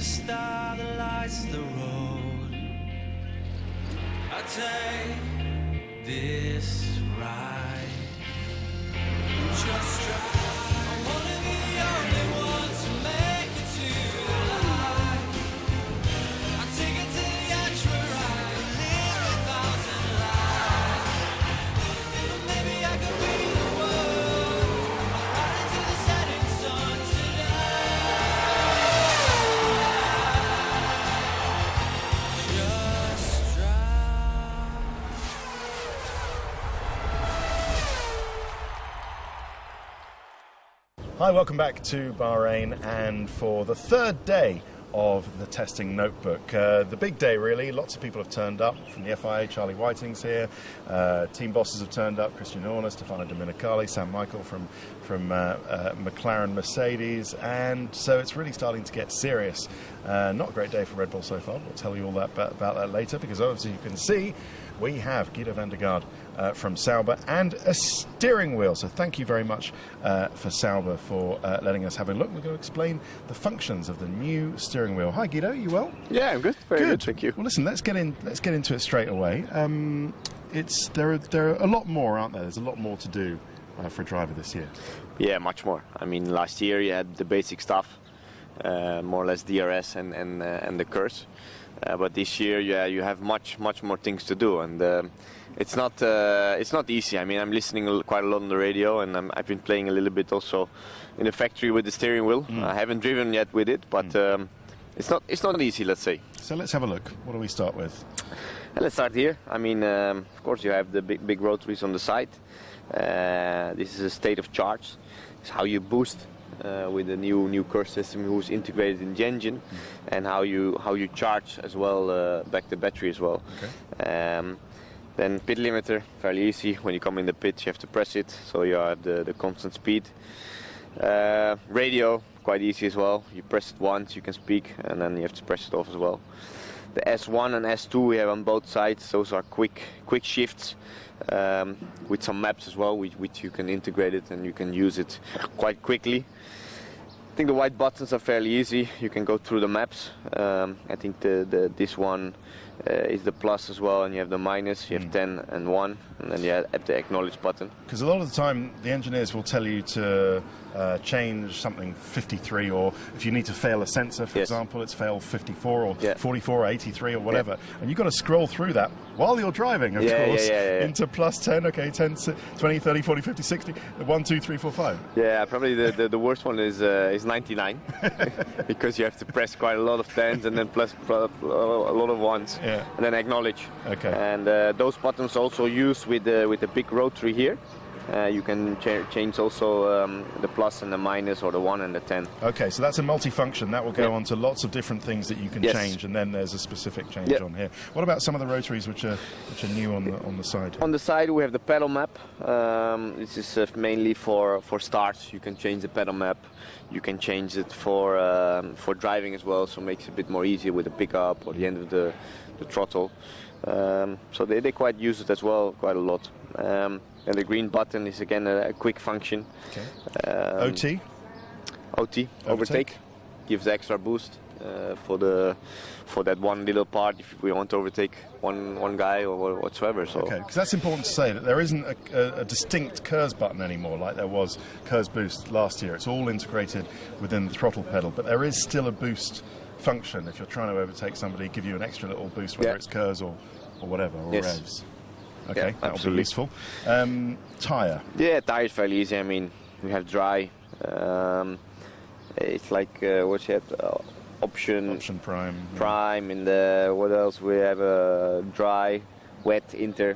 a star that lights the road. I take this ride. Just drive. I wanna be the only one to make it to the light. I take it to the edge where I live 1,000 lives. But maybe I could be the one right into the setting sun today. Just drive. Hi, welcome back to Bahrain, and for the third day of the testing notebook. The big day, really. Lots of people have turned up from the FIA. Charlie Whiting's here. Team bosses have turned up. Christian Horner, Stefano Domenicali, Sam Michael from McLaren Mercedes. And so it's really starting to get serious. Not a great day for Red Bull so far. We'll tell you all that about that later, because obviously you can see we have Guido van der Garde from Sauber and a steering wheel. So thank you very much for Sauber for letting us have a look. We're going to explain the functions of the new steering wheel. Hi Guido, you well? Yeah, I'm good. Very good, thank you. Well, listen, let's get into it straight away. There are a lot more, aren't there? There's a lot more to do for a driver this year. Yeah, much more. I mean, last year you had the basic stuff, more or less DRS and the curse. But this year, yeah, you have much more things to do, and it's not easy. I mean, I'm listening quite a lot on the radio, and I've been playing a little bit also in the factory with the steering wheel. I haven't driven yet with it, but it's not easy, let's say. So let's have a look. What do we start with? Let's start here. I mean, of course, you have the big rotaries on the side. This is a state of charge. It's how you boost with the new curse system, who's integrated in the engine, and how you charge as well back the battery as well. Okay. Then pit limiter, fairly easy. When you come in the pit, you have to press it, so you have the constant speed. Radio, quite easy as well. You press it once, you can speak, and then you have to press it off as well. The S1 and S2 we have on both sides. Those are quick shifts with some maps as well, which you can integrate it and you can use it quite quickly. I think the white buttons are fairly easy. You can go through the maps. I think this one is the plus as well, and you have the minus. You have 10 and 1, and then you have the acknowledge button. Because a lot of the time, the engineers will tell you to change something 53, or if you need to fail a sensor, for example, it's fail 54 or 44 or 83 or whatever. And you've got to scroll through that while you're driving, of course, into plus 10, okay, 10, 20, 30, 40, 50, 60, 1, 2, 3, 4, 5. Yeah, probably the worst one is 99, because you have to press quite a lot of 10s and then plus a lot of 1s, and then acknowledge. Okay. And those buttons also used with the big rotary here. You can change also the plus and the minus, or the 1 and the 10. Okay, so that's a multifunction. That will go on to lots of different things that you can change, and then there's a specific change on here. What about some of the rotaries which are new on the side? On the side we have the pedal map. This is mainly for starts. You can change the pedal map. You can change it for driving as well, so it makes it a bit more easier with the pickup or the end of the throttle. So they quite use it as well, quite a lot. And the green button is again a quick function. Okay. OT, overtake, gives extra boost for that one little part if we want to overtake one guy or whatsoever. So. Okay, because that's important to say, that there isn't a distinct KERS button anymore like there was KERS boost last year. It's all integrated within the throttle pedal, but there is still a boost function if you're trying to overtake somebody, give you an extra little boost, whether it's KERS or whatever, or revs. Okay, that'll be useful. Tyre? Yeah, tyre is fairly easy. I mean, we have dry. It's like, what's it? Option prime. Prime, and what else? We have dry, wet, inter.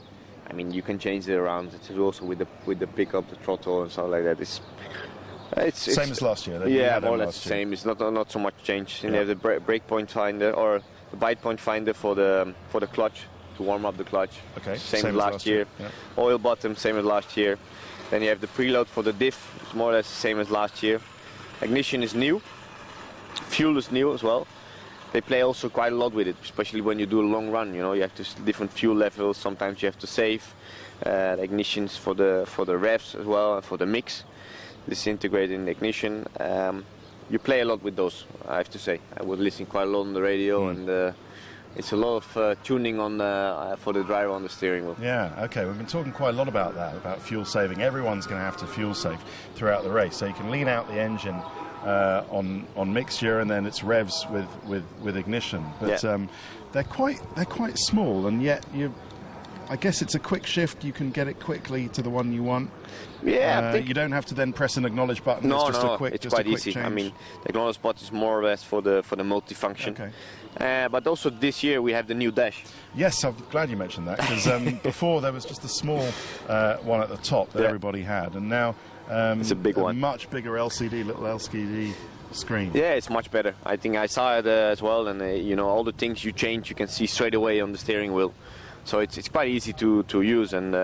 I mean, you can change it around. It's also with the pickup, the throttle, and stuff like that. It's same as last year. Yeah, more or less the same. It's not so much change. And you have the brake point finder, or the bite point finder for the clutch, to warm up the clutch. Okay. Same as last year. Yeah. Oil bottom, same as last year. Then you have the preload for the diff. It's more or less the same as last year. Ignition is new. Fuel is new as well. They play also quite a lot with it, especially when you do a long run. You know, you have different fuel levels. Sometimes you have to save. The ignitions for the revs as well, and for the mix. This is integrated in the ignition. you play a lot with those, I have to say. I was listening quite a lot on the radio, and it's a lot of tuning on for the driver on the steering wheel. Yeah, okay. We've been talking quite a lot about that, about fuel saving. Everyone's going to have to fuel save throughout the race. So you can lean out the engine on mixture, and then it's revs with ignition. But they're quite small, and yet I guess it's a quick shift. You can get it quickly to the one you want. Yeah, you don't have to then press an acknowledge button. No, it's just it's quite easy. change. I mean, the acknowledge button is more or less for the multifunction. Okay. But also this year we have the new dash. Yes, I'm glad you mentioned that, because before there was just a small one at the top that everybody had, and now it's a big one, much bigger little LCD screen. Yeah, it's much better. I think I saw it as well, and all the things you change, you can see straight away on the steering wheel. So it's quite easy to use, and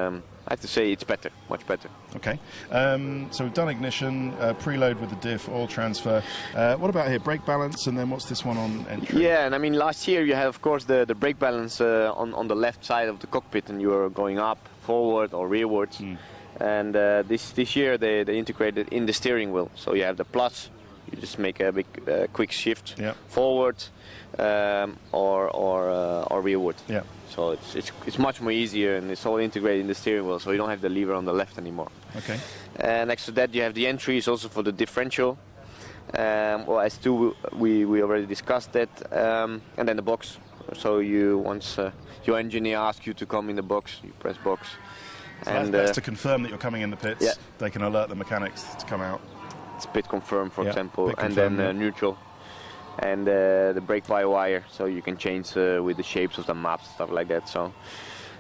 I have to say it's better, much better. Okay, so we've done ignition, preload with the diff, oil transfer. What about here, brake balance, and then what's this one on entry? Yeah, and I mean last year you had of course the brake balance on the left side of the cockpit, and you were going up, forward or rearwards. And this year they integrated in the steering wheel, so you have the plus. You just make a big quick shift forward or rearward. Yeah. So it's much more easier, and it's all integrated in the steering wheel, so you don't have the lever on the left anymore. Okay. Next to that you have the entries also for the differential. Well, S2 we already discussed that, and then the box. So once your engineer asks you to come in the box, you press box. So and that's to confirm that you're coming in the pits. Yeah. They can alert the mechanics to come out. It's pit confirm, for example, pit and confirm, then neutral, and the brake by wire, so you can change with the shapes of the maps, stuff like that. So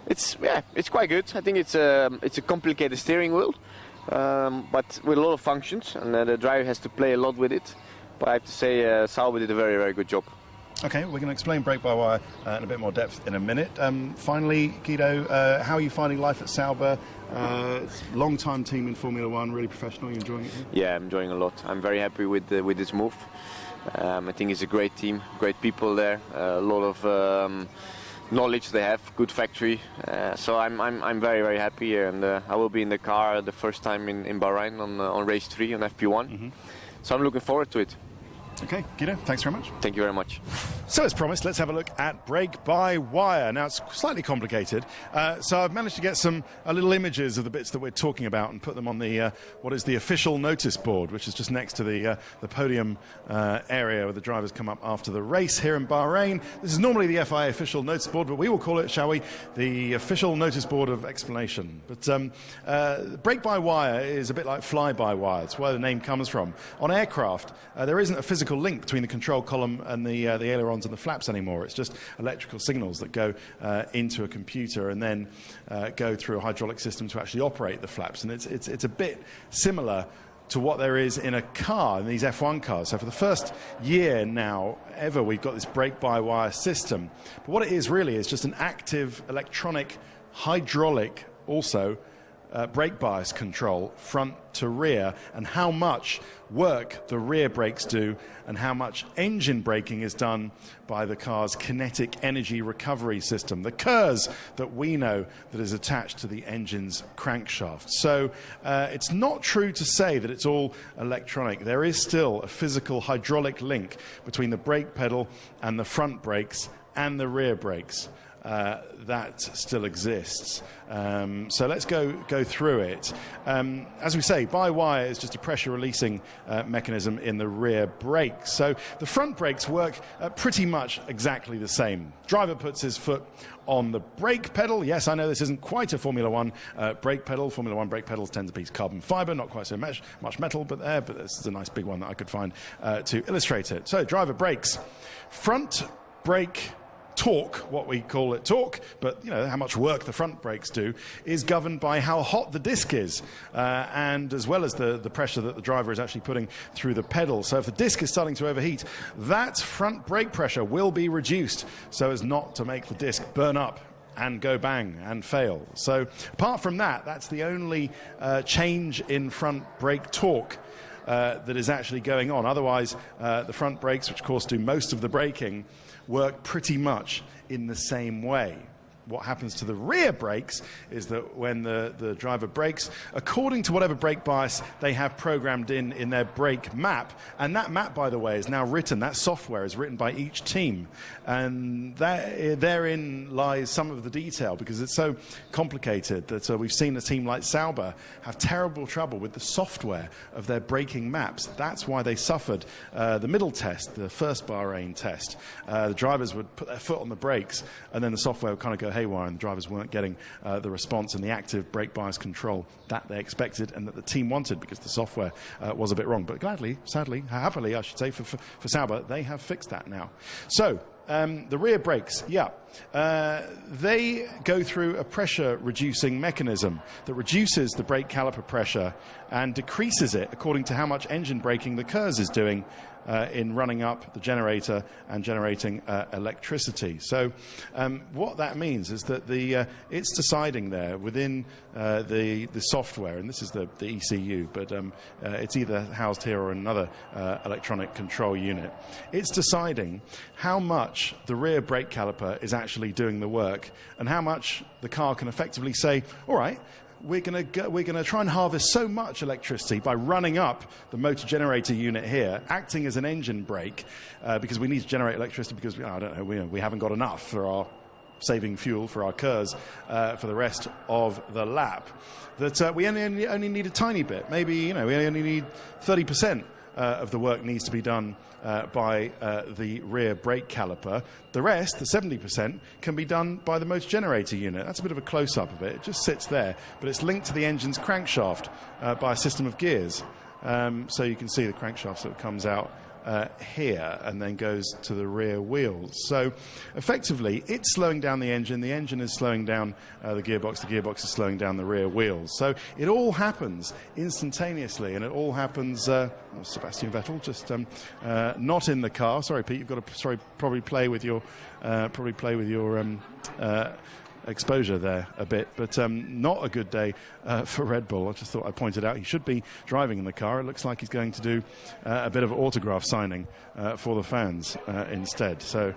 it's quite good. I think it's a complicated steering wheel, but with a lot of functions, and the driver has to play a lot with it. But I have to say, Sauber did a very, very good job. Okay, we're going to explain brake-by-wire in a bit more depth in a minute. Finally, Guido, how are you finding life at Sauber? Long-time team in Formula One, really professional. You enjoying it here? Yeah, I'm enjoying a lot. I'm very happy with this move. I think it's a great team, great people there, a lot of knowledge they have, good factory. So I'm very, very happy here, and I will be in the car the first time in Bahrain on race 3 on FP1. So I'm looking forward to it. Okay, Guido, thanks very much. Thank you very much. So as promised, let's have a look at brake-by-wire. Now, it's slightly complicated, so I've managed to get little images of the bits that we're talking about and put them on the what is the official notice board, which is just next to the podium area where the drivers come up after the race here in Bahrain. This is normally the FIA official notice board, but we will call it, shall we, the official notice board of explanation. But brake-by-wire is a bit like fly-by-wire. It's where the name comes from. On aircraft, there isn't a physical link between the control column and the ailerons and the flaps anymore. It's just electrical signals that go into a computer and then go through a hydraulic system to actually operate the flaps. And it's a bit similar to what there is in a car, in these F1 cars. So for the first year now ever, we've got this brake-by-wire system. But what it is really is just an active electronic hydraulic also brake bias control front to rear, and how much work the rear brakes do and how much engine braking is done by the car's kinetic energy recovery system, the KERS that we know that is attached to the engine's crankshaft. So it's not true to say that it's all electronic. There is still a physical hydraulic link between the brake pedal and the front brakes and the rear brakes. That still exists. So let's go through it. As we say, by-wire is just a pressure releasing mechanism in the rear brakes. So the front brakes work pretty much exactly the same. Driver puts his foot on the brake pedal. Yes, I know this isn't quite a Formula One brake pedal. Formula One brake pedals tend to be carbon fibre, not quite so much metal, but this is a nice big one that I could find to illustrate it. So driver brakes. Front brake torque, what we call it torque, but how much work the front brakes do, is governed by how hot the disc is, and as well as the pressure that the driver is actually putting through the pedal. So if the disc is starting to overheat, that front brake pressure will be reduced so as not to make the disc burn up and go bang and fail. So apart from that, that's the only change in front brake torque that is actually going on. Otherwise, the front brakes, which of course do most of the braking, work pretty much in the same way. what happens to the rear brakes is that when the driver brakes, according to whatever brake bias they have programmed in their brake map, and that map, by the way, is now written, that software is written by each team, and therein lies some of the detail, because it's so complicated that we've seen a team like Sauber have terrible trouble with the software of their braking maps. That's why they suffered the middle test, the first Bahrain test. The drivers would put their foot on the brakes, and then the software would kind of go haywire, and the drivers weren't getting the response and the active brake bias control that they expected and that the team wanted, because the software was a bit wrong. But gladly, sadly, happily, I should say, for Sauber, they have fixed that now. So the rear brakes, they go through a pressure-reducing mechanism that reduces the brake caliper pressure and decreases it according to how much engine braking the KERS is doing in running up the generator and generating electricity. So what that means is that it's deciding there within the software, and this is the ECU, but it's either housed here or in another electronic control unit. It's deciding how much the rear brake caliper is actually doing the work and how much the car can effectively say, all right, we're going to try and harvest so much electricity by running up the motor generator unit here, acting as an engine brake, because we need to generate electricity because I don't know, we haven't got enough for our saving fuel for our KERS for the rest of the lap. That we only need a tiny bit. Maybe we only need 30%. Of the work needs to be done by the rear brake caliper. The rest, the 70%, can be done by the motor generator unit. That's a bit of a close-up of it. It just sits there, but it's linked to the engine's crankshaft by a system of gears. So you can see the crankshaft sort of comes out here and then goes to the rear wheels. So effectively, it's slowing down the engine is slowing down the gearbox is slowing down the rear wheels. So it all happens instantaneously, and it all happens, Sebastian Vettel just not in the car. Sorry, Pete, you've got to probably play with your exposure there a bit, but not a good day for Red Bull. I just thought I'd point it out. He should be driving in the car. It looks like he's going to do a bit of autograph signing for the fans instead. So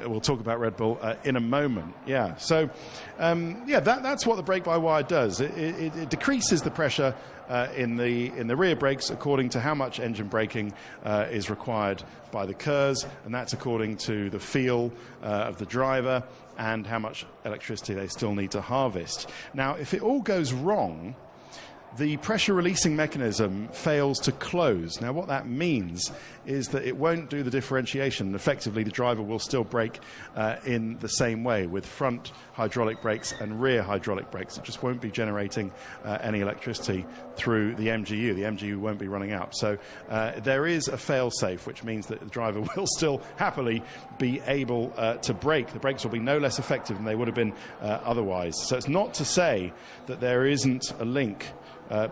we'll talk about Red Bull in a moment. Yeah. So that's what the brake-by-wire does. It decreases the pressure in the rear brakes according to how much engine braking is required by the KERS, and that's according to the feel of the driver and how much electricity they still need to harvest. Now, if it all goes wrong, the pressure releasing mechanism fails to close. Now, what that means is that it won't do the differentiation. Effectively, the driver will still brake in the same way with front hydraulic brakes and rear hydraulic brakes. It just won't be generating any electricity through the MGU. The MGU won't be running out. So there is a fail-safe, which means that the driver will still happily be able to brake. The brakes will be no less effective than they would have been otherwise. So it's not to say that there isn't a link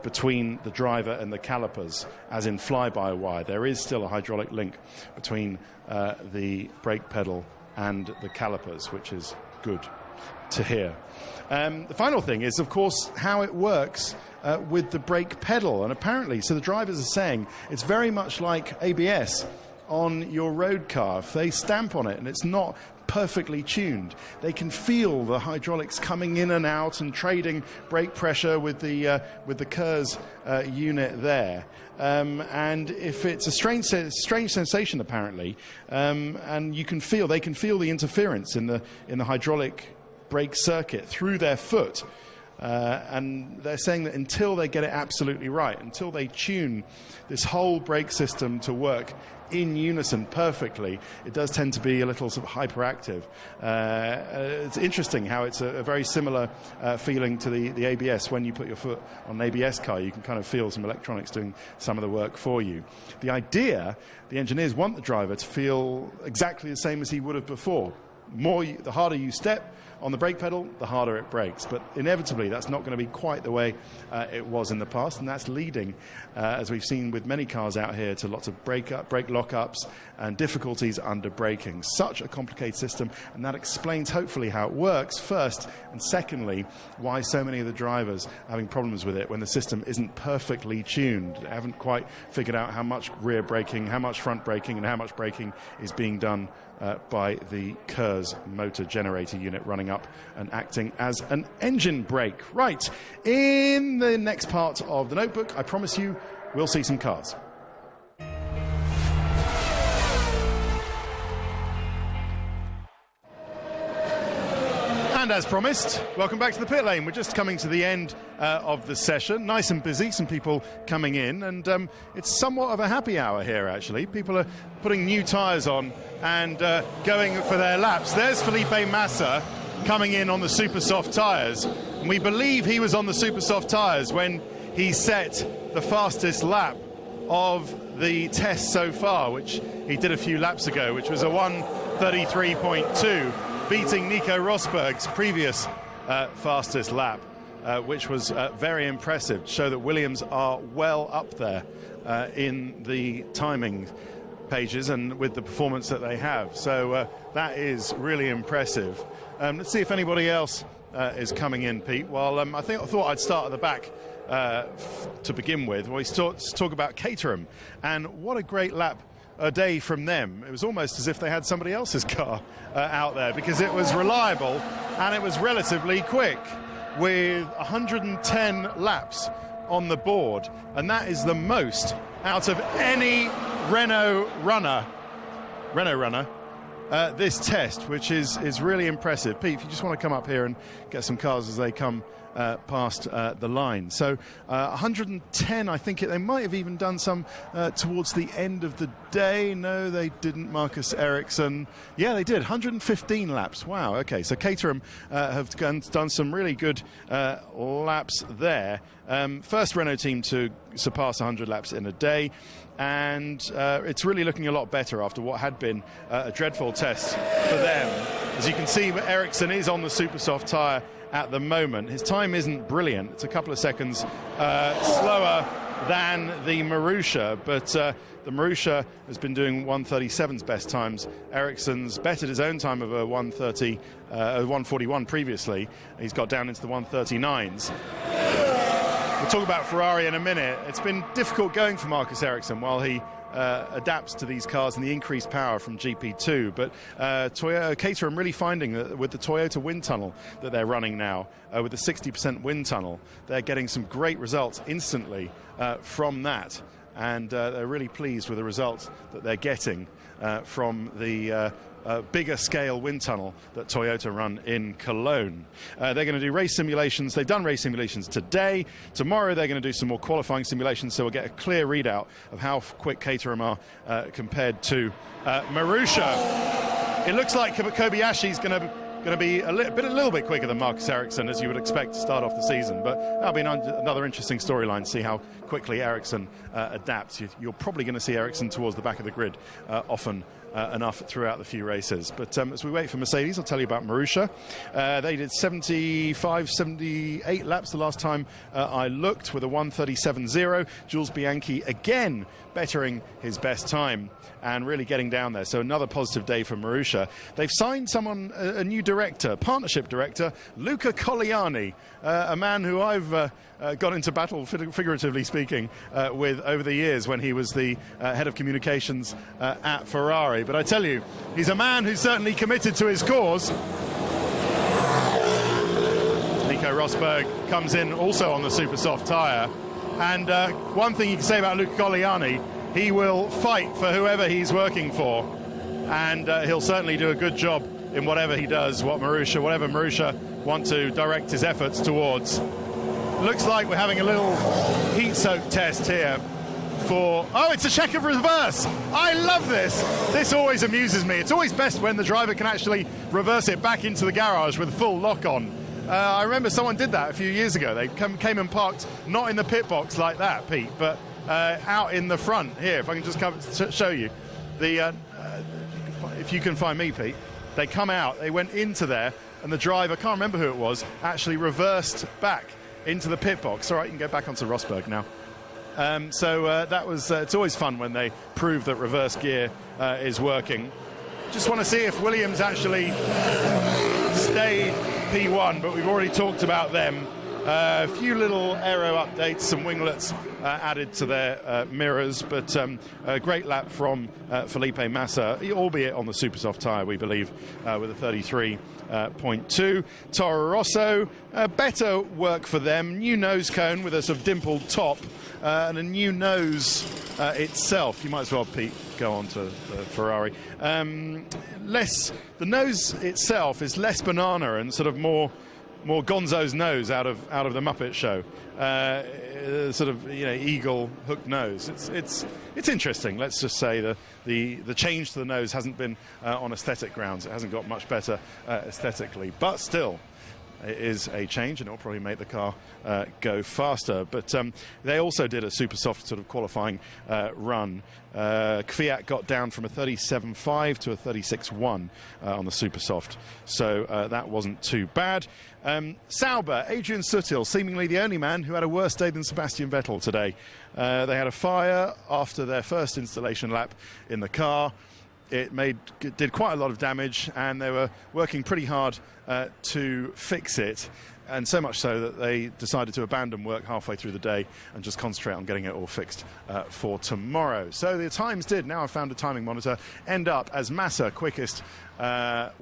between the driver and the calipers, as in fly-by-wire. There is still a hydraulic link between the brake pedal and the calipers, which is good to hear. The final thing is, of course, how it works with the brake pedal. And apparently, so the drivers are saying it's very much like ABS on your road car. If they stamp on it and it's not perfectly tuned, they can feel the hydraulics coming in and out and trading brake pressure with the KERS unit there. And if it's a strange sensation, apparently, and they can feel the interference in the hydraulic brake circuit through their foot. And they're saying that until they get it absolutely right, until they tune this whole brake system to work in unison perfectly, it does tend to be a little sort of hyperactive. It's interesting how it's a very similar feeling to the ABS. When you put your foot on an ABS car, you can kind of feel some electronics doing some of the work for you. The idea, the engineers want the driver to feel exactly the same as he would have before. The harder you step on the brake pedal, the harder it brakes. But inevitably, that's not going to be quite the way it was in the past, and that's leading, as we've seen with many cars out here, to lots of brake lockups and difficulties under braking. Such a complicated system, and that explains hopefully how it works first, and secondly, why so many of the drivers are having problems with it when the system isn't perfectly tuned. They haven't quite figured out how much rear braking, how much front braking, and how much braking is being done by the KERS Spurs motor generator unit running up and acting as an engine brake. Right, in the next part of the notebook, I promise you, we'll see some cars. And as promised, welcome back to the pit lane. We're just coming to the end of the session. Nice and busy, some people coming in, and it's somewhat of a happy hour here, actually. People are putting new tyres on and going for their laps. There's Felipe Massa coming in on the super soft tyres. And we believe he was on the super soft tyres when he set the fastest lap of the test so far, which he did a few laps ago, which was a 1:33.2. beating Nico Rosberg's previous fastest lap, which was very impressive to show that Williams are well up there in the timing pages and with the performance that they have. So that is really impressive. Let's see if anybody else is coming in, Pete. Well, I thought I'd start at the back to begin with. We talk about Caterham, and what a great lap a day from them. It was almost as if they had somebody else's car out there, because it was reliable and it was relatively quick, with 110 laps on the board, and that is the most out of any Renault runner this test, which is really impressive. Pete, if you just want to come up here and get some cars as they come past the line. So 110, I think they might have even done some towards the end of the day. No, they didn't. Marcus Ericsson. Yeah, they did. 115 laps. Wow, okay. So Caterham have done some really good laps there. First Renault team to surpass 100 laps in a day. And it's really looking a lot better after what had been a dreadful test for them. As you can see, Ericsson is on the super soft tyre at the moment. His time isn't brilliant. It's a couple of seconds slower than the Marussia, but the Marussia has been doing 1:37's best times. Ericsson's bettered his own time of a 1:41 previously. He's got down into the 1:39s. We'll talk about Ferrari in a minute. It's been difficult going for Marcus Ericsson while he adapts to these cars and the increased power from GP2, but Caterham really finding that with the Toyota wind tunnel that they're running now, with the 60% wind tunnel, they're getting some great results instantly from that, and they're really pleased with the results that they're getting from the bigger scale wind tunnel that Toyota run in Cologne. They're going to do race simulations. They've done race simulations today. Tomorrow they're going to do some more qualifying simulations, so we'll get a clear readout of how quick Caterham are compared to Marussia. It looks like Kobayashi's going to be a little bit quicker than Marcus Ericsson, as you would expect to start off the season, but that'll be another interesting storyline to see how quickly Ericsson adapts. You're probably going to see Ericsson towards the back of the grid often enough throughout the few races. But as we wait for Mercedes, I'll tell you about Marussia. They did 78 laps the last time I looked, with a 1:37.0. Jules Bianchi again bettering his best time and really getting down there. So another positive day for Marussia. They've signed a new director, partnership director, Luca Colliani, a man who I've got into battle, figuratively speaking, with over the years when he was the head of communications at Ferrari. But I tell you, he's a man who's certainly committed to his cause. Nico Rosberg comes in also on the super soft tyre. And one thing you can say about Luca Colliani, he will fight for whoever he's working for. And he'll certainly do a good job in whatever he does, whatever Marussia want to direct his efforts towards. Looks like we're having a little heat-soaked test here oh, it's a check of reverse. I love this. This always amuses me. It's always best when the driver can actually reverse it back into the garage with full lock-on. I remember someone did that a few years ago. They came and parked not in the pit box like that, Pete, but out in the front here. If I can just show you. If you can find me, Pete. They come out, they went into there, and the driver, can't remember who it was, actually reversed back into the pit box. All right, you can go back onto Rosberg now. That was, it's always fun when they prove that reverse gear is working. Just want to see if Williams actually stayed P1, but we've already talked about them. A few little aero updates, some winglets added to their mirrors, but a great lap from Felipe Massa, albeit on the super soft tyre, we believe, with a 33.2. Toro Rosso, better work for them. New nose cone with a sort of dimpled top and a new nose itself. You might as well, Pete, go on to the Ferrari. The nose itself is less banana and sort of more Gonzo's nose out of the Muppet Show, sort of eagle hook nose. It's interesting. Let's just say the change to the nose hasn't been on aesthetic grounds. It hasn't got much better aesthetically, but still. It is a change, and it will probably make the car go faster. But they also did a super soft sort of qualifying run. Kvyat got down from a 37.5 to a 36.1 on the super soft, so that wasn't too bad. Sauber, Adrian Sutil, seemingly the only man who had a worse day than Sebastian Vettel today. They had a fire after their first installation lap in the car. It did quite a lot of damage, and they were working pretty hard to fix it, and so much so that they decided to abandon work halfway through the day and just concentrate on getting it all fixed for tomorrow. So the times did, now I've found a timing monitor, end up as Massa quickest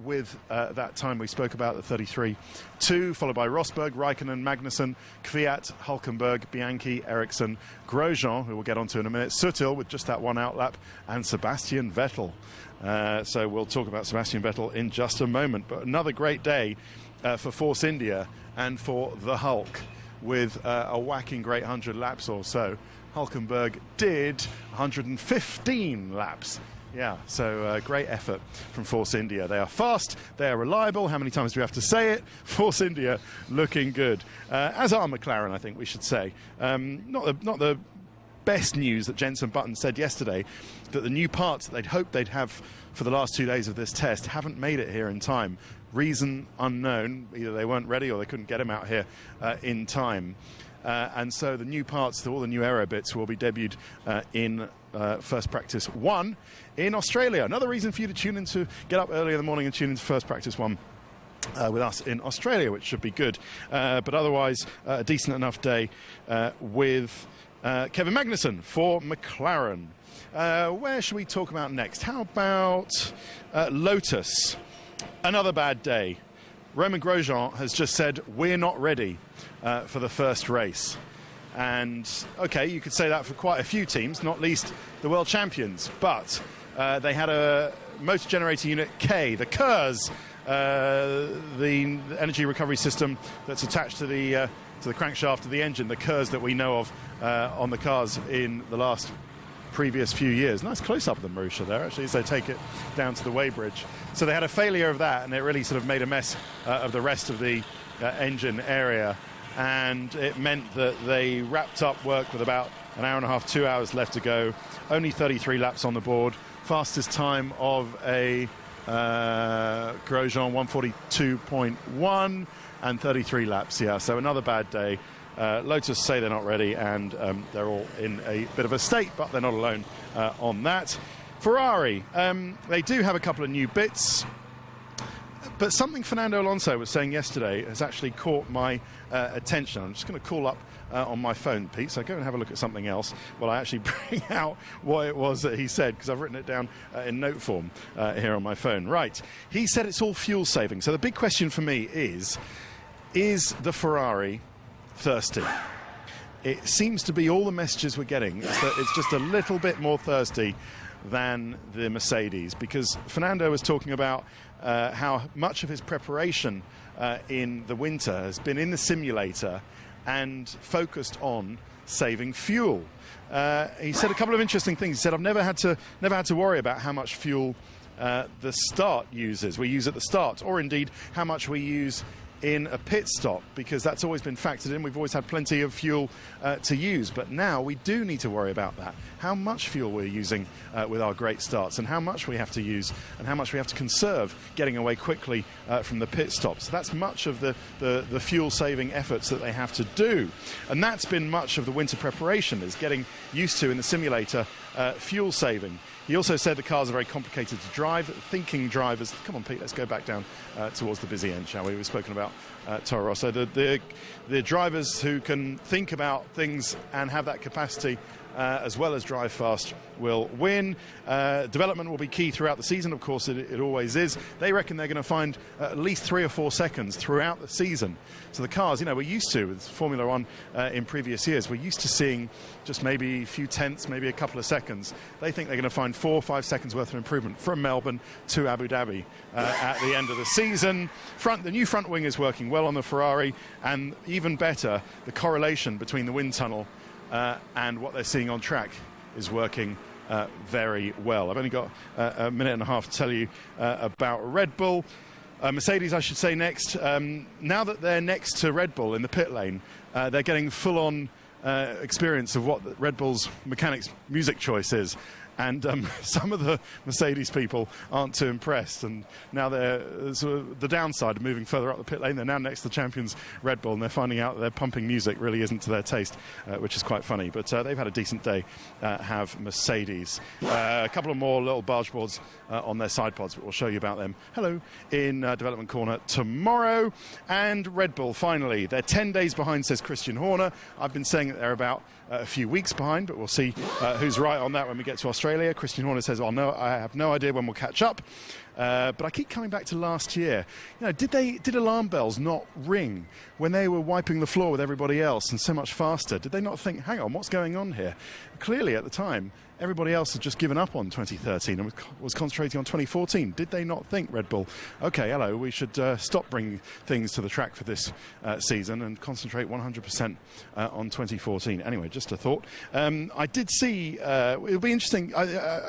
with that time we spoke about, the 33.2, followed by Rosberg, Raikkonen, Magnussen, Kvyat, Hulkenberg, Bianchi, Ericsson, Grosjean, who we'll get onto in a minute, Sutil with just that one outlap, and Sebastian Vettel. So we'll talk about Sebastian Vettel in just a moment. But another great day for Force India and for the Hulk, with a whacking great 100 laps or so. Hulkenberg did 115 laps. Yeah, so great effort from Force India. They are fast, they are reliable. How many times do we have to say it? Force India looking good. As are McLaren, I think we should say. Not the best news that Jenson Button said yesterday, that the new parts that they'd hoped they'd have for the last 2 days of this test haven't made it here in time. Reason unknown. Either they weren't ready or they couldn't get them out here in time. And so the new parts, all the new aero bits, will be debuted in First Practice 1 in Australia. Another reason for you to tune in, to get up early in the morning and tune into First Practice 1 with us in Australia, which should be good. But otherwise, a decent enough day with Kevin Magnussen for McLaren. Where should we talk about next? How about Lotus? Another bad day. Romain Grosjean has just said, we're not ready for the first race. And, okay, you could say that for quite a few teams, not least the world champions. But they had a motor generator unit K, the KERS, the energy recovery system that's attached to the crankshaft of the engine, the KERS that we know of on the cars in the previous few years. Nice close-up of the Marussia there, actually, as they take it down to the weighbridge. So they had a failure of that, and it really sort of made a mess of the rest of the engine area. And it meant that they wrapped up work with about an hour and a half, 2 hours left to go. Only 33 laps on the board. Fastest time of a Grosjean, 142.1 and 33 laps. Yeah, so another bad day. Lotus say they're not ready, and they're all in a bit of a state, but they're not alone on that. Ferrari, they do have a couple of new bits, but something Fernando Alonso was saying yesterday has actually caught my attention. I'm just going to call up on my phone, Pete, so go and have a look at something else while I actually bring out what it was that he said, because I've written it down in note form here on my phone. Right, he said it's all fuel saving. So the big question for me is the Ferrari thirsty? It seems to be all the messages we're getting is that it's just a little bit more thirsty than the Mercedes, because Fernando was talking about how much of his preparation in the winter has been in the simulator and focused on saving fuel. He said a couple of interesting things. He said, I've never had to worry about how much fuel the start uses. We use at the start, or indeed how much we use in a pit stop, because that's always been factored in. We've always had plenty of fuel to use, but now we do need to worry about that. How much fuel we're using with our great starts, and how much we have to use, and how much we have to conserve getting away quickly from the pit stops. So that's much of the fuel-saving efforts that they have to do. And that's been much of the winter preparation, is getting used to in the simulator fuel saving. He also said the cars are very complicated to drive. Thinking drivers, come on Pete, let's go back down towards the busy end, shall we? We've spoken about Toro Rosso. The drivers who can think about things and have that capacity as well as drive fast will win. Development will be key throughout the season, of course it always is. They reckon they're going to find at least 3 or 4 seconds throughout the season. So the cars, we're used to, with Formula One in previous years, we're used to seeing just maybe a few tenths, maybe a couple of seconds. They think they're going to find 4 or 5 seconds worth of improvement from Melbourne to Abu Dhabi at the end of the season. The new front wing is working well on the Ferrari, and even better, the correlation between the wind tunnel and what they're seeing on track is working very well. I've only got a minute and a half to tell you about Red Bull. Mercedes, I should say, next. Now that they're next to Red Bull in the pit lane, they're getting full-on experience of what Red Bull's mechanics' music choice is. And some of the Mercedes people aren't too impressed, and now they're sort of the downside of moving further up the pit lane. They're now next to the champions Red Bull, and they're finding out that their pumping music really isn't to their taste, which is quite funny. But they've had a decent day, have Mercedes. A couple of more little barge boards on their side pods, but we'll show you about them. Hello, in Development Corner tomorrow. And Red Bull, finally, they're 10 days behind, says Christian Horner. I've been saying that they're about a few weeks behind, but we'll see who's right on that when we get to Australia. Christian Horner says, no, I have no idea when we'll catch up. But I keep coming back to last year. Did alarm bells not ring when they were wiping the floor with everybody else and so much faster? Did they not think, hang on, what's going on here? Clearly, at the time, everybody else had just given up on 2013 and was concentrating on 2014. Did they not think, Red Bull, okay, hello, we should stop bringing things to the track for this season and concentrate 100% on 2014? Anyway, just a thought. I did see, it'll be interesting,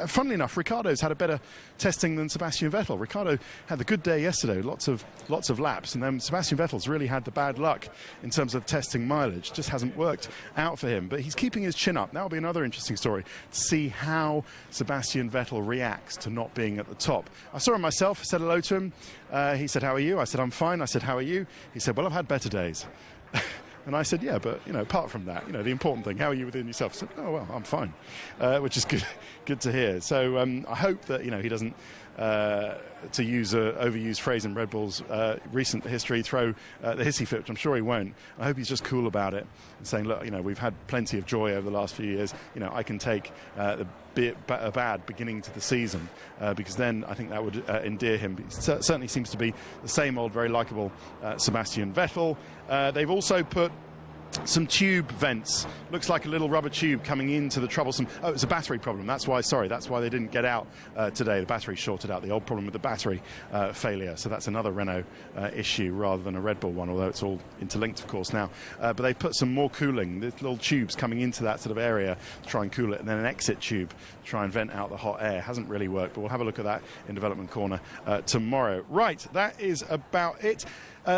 funnily enough, Ricciardo's had a better testing than Sebastian Vettel. Ricciardo had the good day yesterday, lots of laps, and then Sebastian Vettel's really had the bad luck in terms of testing mileage. Just hasn't worked out for him, but he's keeping his chin up. That'll be another interesting story to see how Sebastian Vettel reacts to not being at the top. I saw him myself, said hello to him. He said, how are you? I said, I'm fine. I said, how are you? He said, well, I've had better days. And I said, yeah, but, apart from that, the important thing, how are you within yourself? I said, oh, well, I'm fine, which is good to hear. So I hope that, he doesn't, to use an overused phrase in Red Bull's recent history, throw the hissy fit, which I'm sure he won't. I hope he's just cool about it and saying, look, we've had plenty of joy over the last few years. I can take a bad beginning to the season because then I think that would endear him. It certainly seems to be the same old, very likeable Sebastian Vettel. They've also put some tube vents. Looks like a little rubber tube coming into the troublesome. Oh, it's a battery problem. That's why they didn't get out today. The battery shorted out. The old problem with the battery failure. So that's another Renault issue rather than a Red Bull one, although it's all interlinked, of course, now. But they put some more cooling, the little tubes coming into that sort of area to try and cool it, and then an exit tube to try and vent out the hot air. Hasn't really worked, but we'll have a look at that in Development Corner tomorrow. Right, that is about it.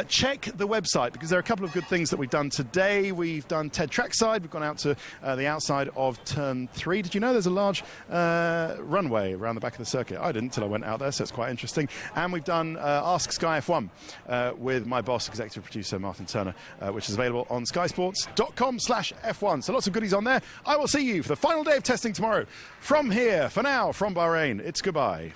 Check the website because there are a couple of good things that we've done today. We've done TED Trackside. We've gone out to the outside of Turn 3. Did you know there's a large runway around the back of the circuit? I didn't till I went out there, so it's quite interesting. And we've done Ask Sky F1 with my boss, executive producer Martin Turner, which is available on skysports.com/F1. So lots of goodies on there. I will see you for the final day of testing tomorrow. From here, for now, from Bahrain, it's goodbye.